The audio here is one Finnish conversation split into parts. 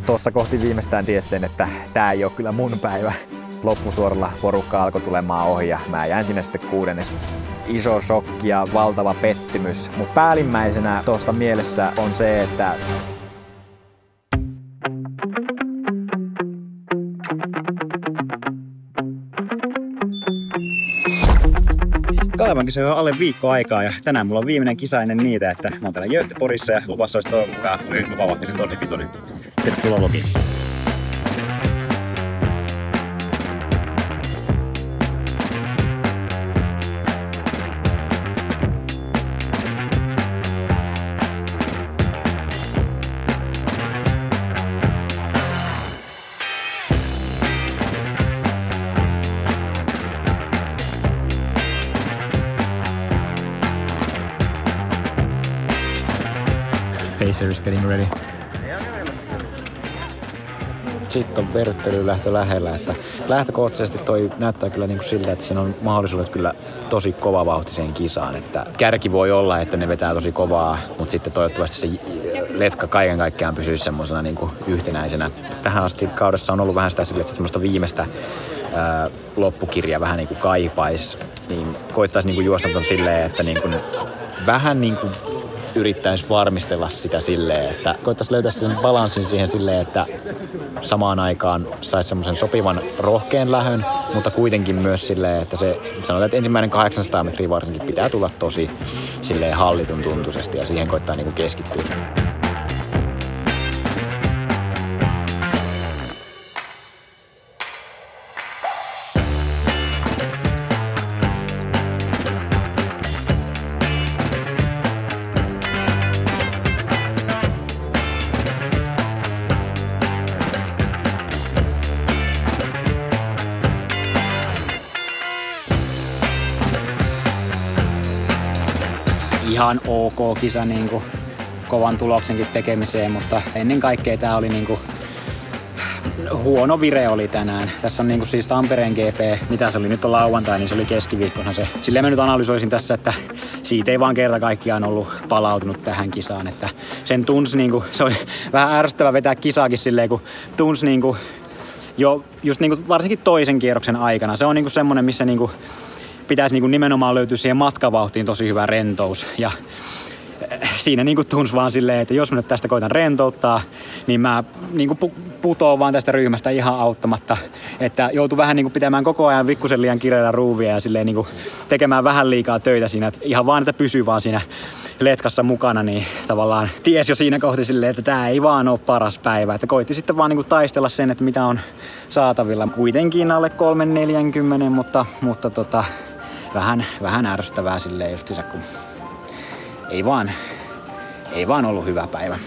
Tuossa kohti viimeistään ties sen, että tää ei oo kyllä mun päivä. Loppusuoralla porukka alkoi tulemaan ohi ja mä jäin sinne sitten 6. Iso shokki ja valtava pettymys. Mut päällimmäisenä tuosta mielessä on se, että Kalevan kisa on alle viikko aikaa ja tänään mulla on viimeinen kisa ennen niitä, että mä oon täällä Göteborgissa ja luvassa olisi toivon mukaan vapautin tonnipitoinen. Tervetuloa logiin. Pacer is getting ready. Sitten on verryttelylähtö lähellä, että lähtökohtaisesti toi näyttää kyllä niin kuin siltä, että siinä on mahdollisuudet kyllä tosi kovavauhtiseen kisaan. Että kärki voi olla, että ne vetää tosi kovaa, mutta sitten toivottavasti se letka kaiken kaikkiaan pysyisi semmosena niin kuin yhtenäisenä. Tähän asti kaudessa on ollut vähän sitä silleen, että semmoista viimeistä loppukirjaa vähän niin kuin kaipaisi, niin koittaisi niin kuin juosta ton silleen, että niin kuin vähän niin kuin yrittäisi varmistella sitä silleen, että koittaisi löytää sen balanssin siihen silleen, että samaan aikaan saisi semmoisen sopivan rohkean lähön, mutta kuitenkin myös silleen, että se sanotaan, että ensimmäinen 800 metriä varsinkin pitää tulla tosi silleen hallitun tuntuisesti ja siihen koittaa niinku keskittyä. Ihan ok kisa niinku kovan tuloksenkin tekemiseen, mutta ennen kaikkea tää oli niinku huono vire oli tänään. Tässä on niinku siis Tampereen GP, mitä se oli, nyt on lauantai, niin se oli keskiviikkona se. Silleen mä nyt analysoisin tässä, että siitä ei vaan kerta kaikkiaan ollut palautunut tähän kisaan, että sen tunsi niinku, se oli vähän ärsyttävä vetää kisaakin silleen, kun tunsi niinku jo just niinku varsinkin toisen kierroksen aikana. Se on niinku semmonen, missä niinku pitäisi niinku nimenomaan löytyä siihen matkavauhtiin tosi hyvä rentous. Ja siinä niinku tunsi vaan silleen, että jos mä nyt tästä koitan rentouttaa, niin mä niinku putoon vaan tästä ryhmästä ihan auttamatta. Että joutuu vähän niinku pitämään koko ajan pikkusen liian kireellä ruuvia ja silleen niinku tekemään vähän liikaa töitä siinä. Että ihan vaan, että pysyy vaan siinä letkassa mukana, niin tavallaan ties jo siinä kohti silleen, että tää ei vaan ole paras päivä. Että koitti sitten vaan niinku taistella sen, että mitä on saatavilla. Kuitenkin alle 3.40, mutta vähän ärsyttävää silleen justiinsa, kun ei vaan ollut hyvä päivä.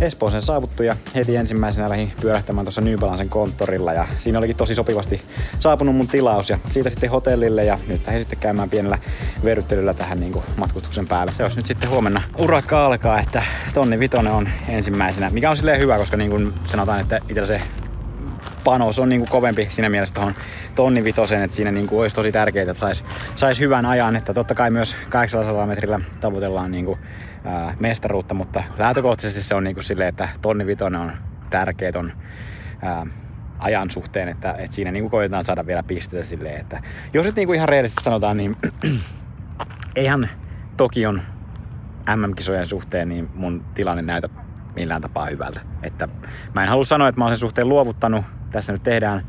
Espooseen saavuttu ja heti ensimmäisenä lähdin pyörähtämään tuossa New Balancen konttorilla ja siinä olikin tosi sopivasti saapunut mun tilaus ja siitä sitten hotellille ja nyt lähdin sitten käymään pienellä verryttelyllä tähän niin kuin matkustuksen päälle. Se olisi nyt sitten huomenna urakka alkaa, että 1.5 on ensimmäisenä, mikä on silleen hyvä, koska niin kuin sanotaan, että itsellä se panos on niinku kovempi siinä mielessä tuohon 1.5, että siinä niinku olisi tosi tärkeää, että sais hyvän ajan, että totta kai myös 800 metrillä tavoitellaan niinku, mestaruutta, mutta lähtökohtaisesti se on niinku silleen, että 1.5 on tärkeä ton ajan suhteen, että siinä niinku koitetaan saada vielä pisteitä silleen, että jos nyt niinku ihan reellisesti sanotaan, niin eihän Tokion MM-kisojen suhteen niin mun tilanne näytä millään tapaa hyvältä. Että mä en halua sanoa, että mä oon sen suhteen luovuttanut. Tässä nyt tehdään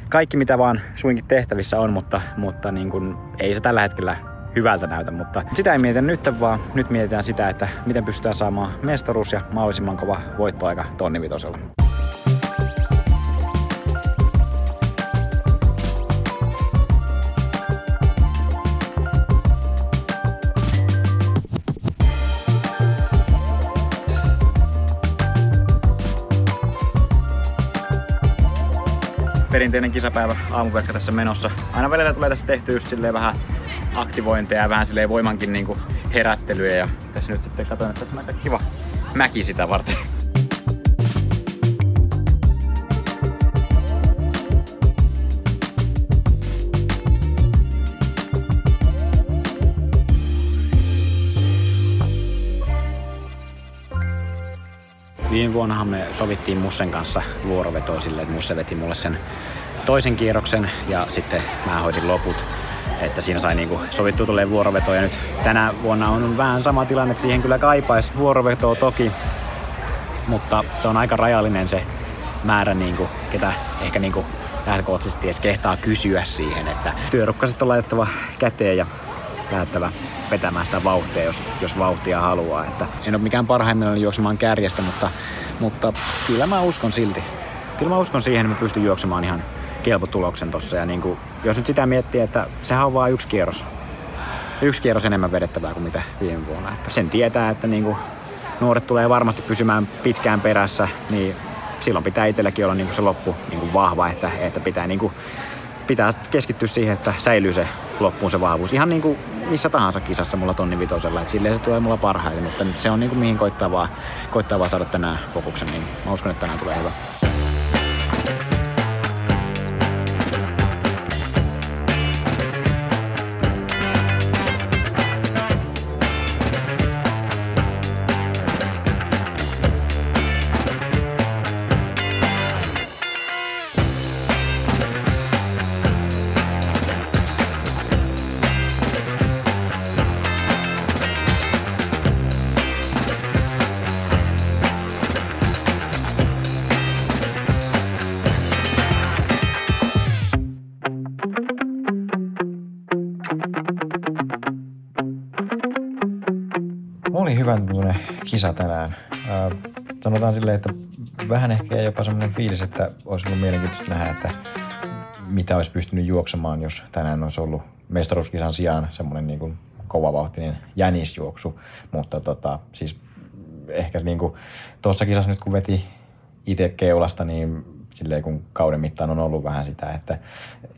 kaikki mitä vaan suinkin tehtävissä on, mutta niin kun, ei se tällä hetkellä hyvältä näytä. Mutta sitä ei mietitä nyt, vaan nyt mietitään sitä, että miten pystytään saamaan mestaruus ja mahdollisimman kova voittoaika tonnivitosella. Perinteinen kisapäivä, aamupäivä tässä menossa. Aina välillä tulee tässä tehty just silleen vähän aktivointeja ja vähän silleen voimankin niinku herättelyä. Ja tässä nyt sitten katsoin, että tässä on aika kiva mäki sitä varten. Viime vuonnahan me sovittiin Mussen kanssa vuorovetoa silleen, että Musse veti mulle sen toisen kierroksen ja sitten mä hoidin loput. Että siinä sai niinku sovittua tulee vuorovetoa ja nyt tänä vuonna on vähän sama tilanne, että siihen kyllä kaipaisi vuorovetoa toki. Mutta se on aika rajallinen se määrä, niinku, ketä ehkä niinku lähtökohtaisesti edes kehtaa kysyä siihen. Että työrukkaset on laitettava käteen ja lähdettävä vetämään sitä vauhtia, jos vauhtia haluaa. Että en ole mikään parhaimmillaan juoksemaan kärjestä, mutta kyllä mä uskon silti. Kyllä mä uskon siihen, että mä pystyn juoksemaan ihan kelpo tuloksen tossa. Ja niinku, jos nyt sitä miettii, että sehän on vaan yksi kierros enemmän vedettävää kuin mitä viime vuonna. Että sen tietää, että niinku, nuoret tulee varmasti pysymään pitkään perässä, niin silloin pitää itselläkin olla niinku se loppu niinku vahva, että pitää keskittyä siihen, että säilyy se loppuun se vahvuus. Ihan niinku missä tahansa kisassa mulla tonnivitosella, että silleen se tulee mulla parhaiten, mutta se on niinku mihin koittaa vaan saada tänään fokuksen, niin mä uskon, että tänään tulee hyvä. Oli hyvän tuntuinen kisa tänään. Sanotaan silleen, että vähän ehkä jopa semmoinen fiilis, että olisi ollut mielenkiintoista nähdä, että mitä olisi pystynyt juoksemaan, jos tänään olisi ollut mestaruuskisan sijaan semmoinen niin kuin kovavauhtinen jänisjuoksu. Mutta siis ehkä niin kuin tuossa kisassa nyt kun veti itse keulasta, niin silleen kun kauden mittaan on ollut vähän sitä, että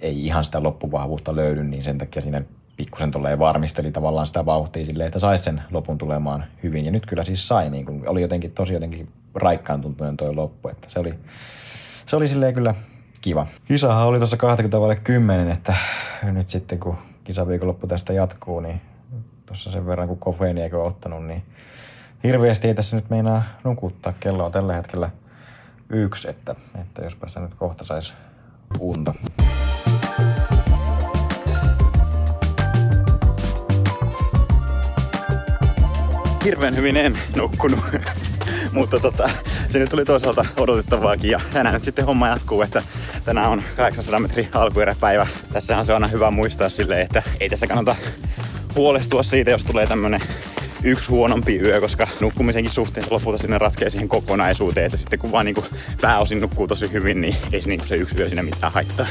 ei ihan sitä loppuvahvuutta löydy, niin sen takia siinä pikkusen varmisteli tavallaan sitä vauhtia silleen, että saisi sen lopun tulemaan hyvin. Ja nyt kyllä siis sai, niin kuin oli tosi jotenkin raikkaan tuntuinen toi loppu, että se oli silleen kyllä kiva. Kisahan oli tuossa 20:10, että nyt sitten kun kisaviikonloppu tästä jatkuu, niin tuossa sen verran kun kofeiiniäkö on ottanut, niin hirveästi ei tässä nyt meinaa nukuttaa. Kello on tällä hetkellä 1, että jospa se nyt kohta saisi unta. Hirveän hyvin en nukkunut, mutta se nyt tuli toisaalta odotettavaakin ja tänään nyt sitten homma jatkuu, että tänään on 800 metrin alkueräpäivä. Tässähän se on aina hyvä muistaa silleen, että ei tässä kannata huolestua siitä, jos tulee tämmönen yksi huonompi yö, koska nukkumisenkin suhteen lopulta sinne ratkee siihen kokonaisuuteen, että sitten kun vaan niinku pääosin nukkuu tosi hyvin, niin ei se, niinku se yksi yö sinne mitään haittaa.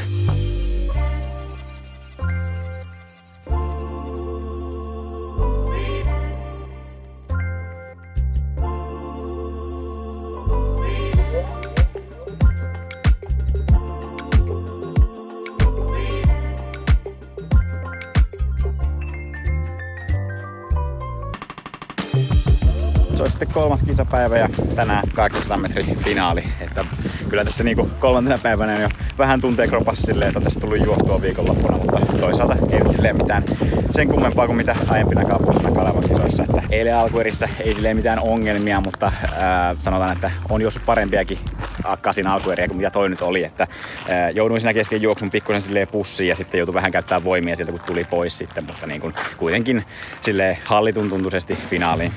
Se on sitten 3. kisapäivä ja tänään 800 metrin finaali. Että kyllä tässä niinku 3. päivänä jo vähän tuntee kropassa silleen, että on tässä tullut juostua viikonloppuna, mutta toisaalta ei ole silleen mitään sen kummempaa kuin mitä aiempinakaan vuosina Kalevan kisoissa. Että eilen alkuerissä ei silleen mitään ongelmia, mutta sanotaan, että on juossut parempiakin kasin alkueriä kuin mitä toi nyt oli. Että jouduin siinä kesken juoksun pikkusen silleen pussiin ja sitten joutui vähän käyttää voimia sieltä kun tuli pois sitten, mutta niin kuin kuitenkin silleen hallitun tuntuisesti finaaliin.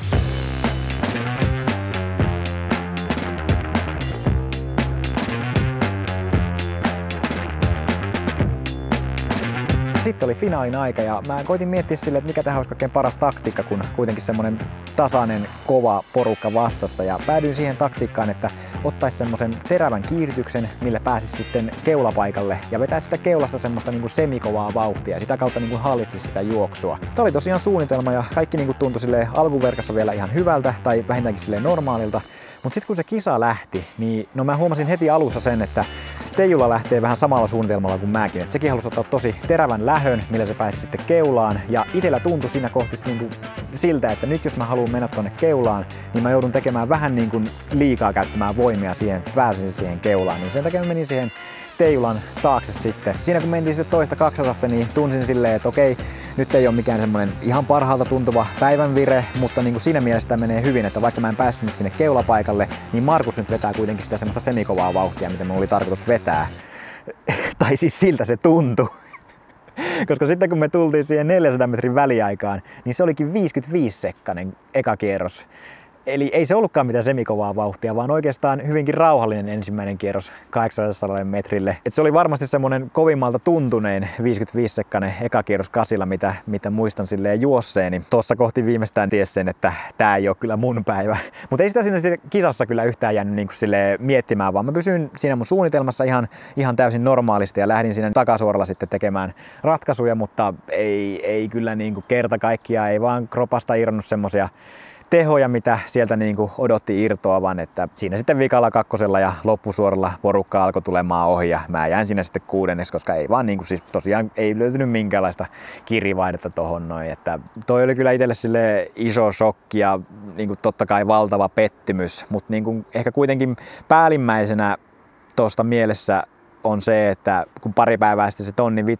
Sitten oli finaalin aika ja mä koitin miettiä silleen, että mikä tähän olisi kaikkein paras taktiikka, kun kuitenkin semmonen tasainen, kova porukka vastassa. Ja päädyin siihen taktiikkaan, että ottaisi semmosen terävän kiihdytyksen, millä pääsisi sitten keulapaikalle ja vetäisi sitä keulasta semmoista niinku semikovaa vauhtia ja sitä kautta niinku hallitsisi sitä juoksua. Tämä oli tosiaan suunnitelma ja kaikki niinku tuntui silleen alkuverkassa vielä ihan hyvältä tai vähintäänkin silleen normaalilta. Mutta sitten kun se kisa lähti, niin mä huomasin heti alussa sen, että Teijula lähtee vähän samalla suunnitelmalla kuin mäkin. Et sekin halusi ottaa tosi terävän lähön, millä se pääsi sitten keulaan. Ja itellä tuntui siinä kohti niinku siltä, että nyt jos mä haluan mennä tonne keulaan, niin mä joudun tekemään vähän niin kuin liikaa käyttämään voimia siihen, että pääsin siihen keulaan. Niin sen takia mä menin siihen Teijulan taakse sitten. Siinä kun mentiin sitten toista 200, niin tunsin silleen, että okei, nyt ei ole mikään semmonen ihan parhaalta tuntuva päivänvire, mutta niin kuin siinä mielessä tämä menee hyvin, että vaikka mä en päässyt nyt sinne keulapaikalle, niin Markus nyt vetää kuitenkin sitä semmoista semikovaa vauhtia, mitä mulla oli tarkoitus vetää. Tai siis siltä se tuntui. Koska sitten kun me tultiin siihen 400 metrin väliaikaan, niin se olikin 55-sekkainen eka kierros. Eli ei se ollutkaan mitään semikovaa vauhtia, vaan oikeastaan hyvinkin rauhallinen ensimmäinen kierros 800 metrille. Et se oli varmasti semmonen kovimmalta tuntunein 55-sekkainen eka kierros kasilla, mitä muistan silleen juosseeni. Tossa kohti viimeistään ties sen, että tää ei ole kyllä mun päivä. Mutta ei sitä siinä kisassa kyllä yhtään jäänyt niinku silleen miettimään, vaan mä pysyin siinä mun suunnitelmassa ihan täysin normaalisti ja lähdin siinä takasuoralla sitten tekemään ratkaisuja, mutta ei kyllä niinku kerta kaikkiaan, ei vaan kropasta irronnut semmosia tehoja, mitä sieltä niinku odotti irtoavan, että siinä sitten vikalla 2. ja loppusuoralla porukka alkoi tulemaan ohi ja mä jäin sinne sitten 6. koska ei vaan niinku siis tosiaan ei löytynyt minkäänlaista kirivaihdetta tohon noin, että toi oli kyllä itselle sille iso shokki ja niinku totta kai valtava pettymys, mutta niinku ehkä kuitenkin päällimmäisenä tuosta mielessä on se, että kun pari päivää sitten se tonni 5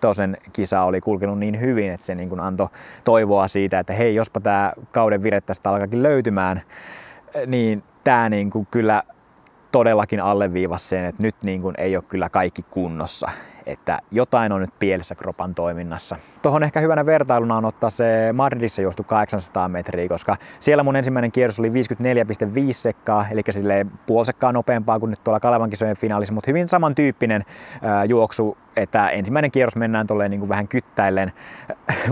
kisa oli kulkenut niin hyvin, että se niin kuin antoi toivoa siitä, että hei, jospa tämä kauden vire tästä alkaakin löytymään, niin tämä niin kuin kyllä todellakin alleviivasi sen, että nyt niin kuin ei ole kyllä kaikki kunnossa. Että jotain on nyt pielessä kropan toiminnassa. Tuohon ehkä hyvänä vertailuna on ottaa se Madridissa juostu 800 metriä, koska siellä mun ensimmäinen kierros oli 54,5 sekkaa, eli silleen puoli sekkaa nopeampaa kuin nyt tuolla Kalevan kisojen finaalissa, mutta hyvin samantyyppinen juoksu, että ensimmäinen kierros mennään tolleen niin kuin vähän kyttäillen,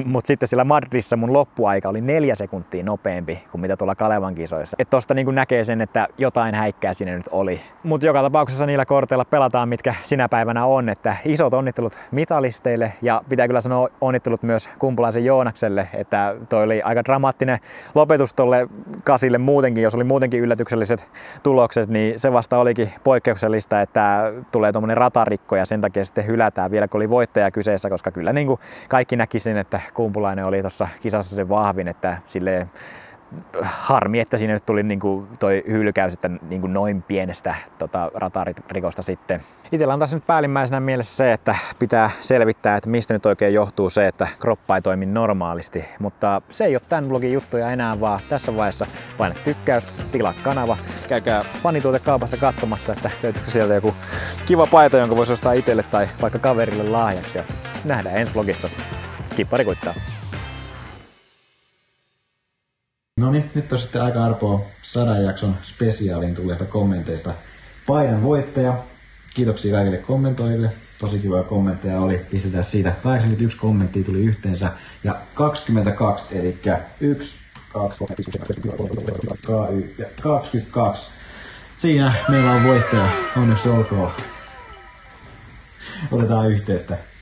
mutta sitten siellä Madridissa mun loppuaika oli 4 sekuntia nopeampi kuin mitä tuolla Kalevan kisoissa. Että tosta niin kuin näkee sen, että jotain häikkää siinä nyt oli. Mutta joka tapauksessa niillä korteilla pelataan, mitkä sinä päivänä on, että isot onnittelut mitalisteille ja pitää kyllä sanoa onnittelut myös Kumpulaisen Joonakselle, että toi oli aika dramaattinen lopetus tolle kasille muutenkin, jos oli muutenkin yllätykselliset tulokset, niin se vasta olikin poikkeuksellista, että tulee tommonen ratarikko ja sen takia sitten hylätään vielä kun oli voittaja kyseessä, koska kyllä niin kuin kaikki näki sen, että Kumpulainen oli tuossa kisassa se vahvin, että silleen harmi, että siinä nyt tuli niinku toi hylkäys, että niinku noin pienestä ratarikosta sitten. Itellä on taas nyt päällimmäisenä mielessä se, että pitää selvittää, että mistä nyt oikein johtuu se, että kroppa ei toimi normaalisti. Mutta se ei ole tämän vlogin juttuja enää, vaan tässä vaiheessa paina tykkäys, tilaa kanava. Käykää fanituotekaupassa katsomassa, että löytyisikö sieltä joku kiva paita, jonka voisi ostaa itselle tai vaikka kaverille lahjaksi. Ja nähdään ensi vlogissa. Kippari kuittaa. No niin, nyt on sitten aika arpoa 100 jakson spesiaaliin tulleista kommenteista. Paidan voittaja. Kiitoksia kaikille kommentoijille. Tosi kivoja kommentteja oli. Pistetään siitä 81 kommenttia tuli yhteensä. Ja 22, eli 1, 2, 22. Siinä meillä on voittaja. Onneksi olkoon. Otetaan yhteyttä.